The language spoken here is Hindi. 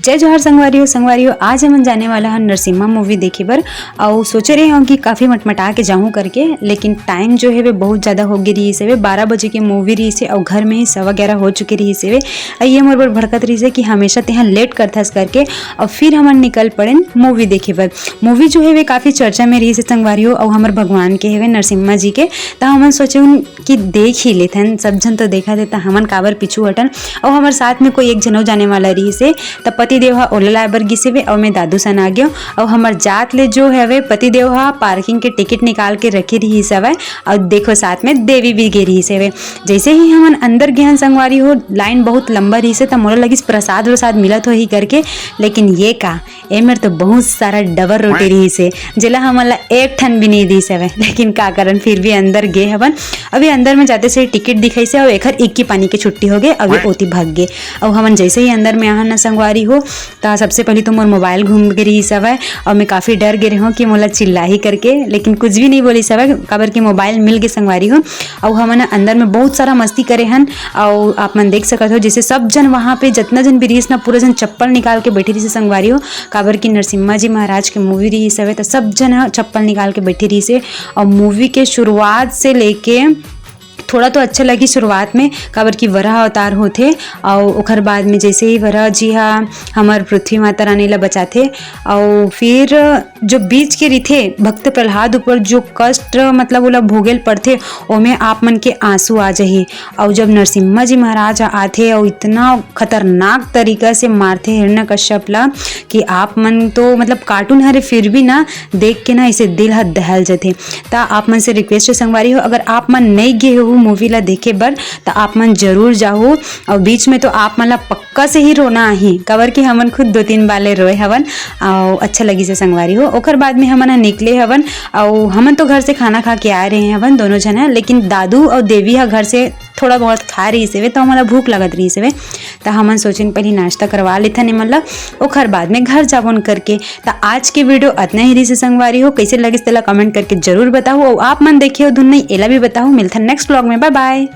जय जोहार संगवारी हो आज हम जाने वाला है नरसिम्हा मूवी देखे बर। और सोचे रहे हो कि काफ़ी मटमटा के जाऊँ करके, लेकिन टाइम जो है वे बहुत ज़्यादा हो गई रही से 12 बजे की मूवी रही से और घर में ही 11:15 हो चुके रही से ये मोर बर भड़कत रही से कि हमेशा तेहाँ लेट करथस करके। और फिर हमन निकल पड़े मूवी देखे बर। मूवी जो है वे काफ़ी चर्चा में रही से संगवारी हो, और हमारे भगवान के है नरसिम्हा जी के। तो हमन सोचे कि देख ही लेथन, सब जन तो देखा थे, हमन काबर पीछू हटन। और हमारे साथ में कोई एक जनौ जाने वाला रही से, तब पतिदेव हा ओला लाए बर गिसे वे और मैं दादू सन आ गयो। और हमार जात ले जो है वे पतिदेव हा पार्किंग के टिकट निकाल के रखे रही सवै। और देखो साथ में देवी भी गे रही से वे। जैसे ही हमन अंदर गए संगवारी हो, लाइन बहुत लंबा रही से, तब मोला लगिस प्रसाद वसाद मिलत हो ही करके। लेकिन ये का ए मेरे तो बहुत सारा डबर रोटी रही से, जेला हमला एक ठन भी नहीं दी सवै। लेकिन का करन फिर भी अंदर गए हवन। अभी अंदर में जाते से टिकट दिखाई से और एकर एक की पानी के छुट्टी हो गए, अभी ओती भाग गए। और हमन जैसे ही अंदर में आहन न संगवारी हो, तो सबसे पहले तो मोर मोबाइल घूम गई रही सब है। और मैं काफ़ी डर गए हूँ कि मोला चिल्ला ही करके, लेकिन कुछ भी नहीं बोली सब है, काबर की मोबाइल मिल गए संगवारी हो। और हमन अंदर में बहुत सारा मस्ती करे हन। और आप मन देख सकत हो जैसे सब जन वहाँ पे जितना जन भी रही ना, पूरा जन चप्पल निकाल के बैठी रही से संगवारी हो। काबर की नरसिम्हा जी महाराज के मूवी रही सब है, तो सब जन चप्पल निकाल के बैठी रही से। और मूवी के शुरुआत से लेके थोड़ा तो अच्छा लगी शुरुआत में, काबर की वराह अवतार होते। और ओकर बाद में जैसे ही वराह जी हाँ हमार पृथ्वी माता रानी ला बचाते। और फिर जो बीच के रिथे भक्त प्रहलाद ऊपर जो कष्ट मतलब ओला भोगेल पड़ते, ओमे आप मन के आंसू आ जाही। और जब नरसिम्हा जी महाराज आते और इतना खतरनाक तरीका से मारते हिरण्यकश्यप ला कि आप मन तो मतलब कार्टून हरे, फिर भी ना देख के ना इसे दिल हाथ दहल जाते। ता आप मन से रिक्वेस्ट है संगवारी हो, अगर आप मन नहीं गए हो मूवी ला देखे बर, तो आप मन जरूर जाओ। और बीच में तो आप मन ला पक्का से ही रोना ही, कवर कि हमन खुद 2-3 बाले रोए हवन। और अच्छा लगी से संगवारी हो। ओकर बाद में हमन निकले हवन। और हमन तो घर से खाना खा के आ रहे हैं हवन दोनों जन है, लेकिन दादू और देवी हा घर से थोड़ा बहुत खा रही से, तो हमारा भूख लगत रही से। तो हमन सोचिन पहले नाश्ता करवा लेथन मतलब, ओकर बाद में घर जाबन करके। तो आज की वीडियो इतना ही रही से संगवारी हो, कैसे लगे तेला कमेंट करके जरूर बताओ। और आप मन देखे हो धुन नहीं एला भी बताओ। मिलथन नेक्स्ट ब्लॉग में, बाय बाय।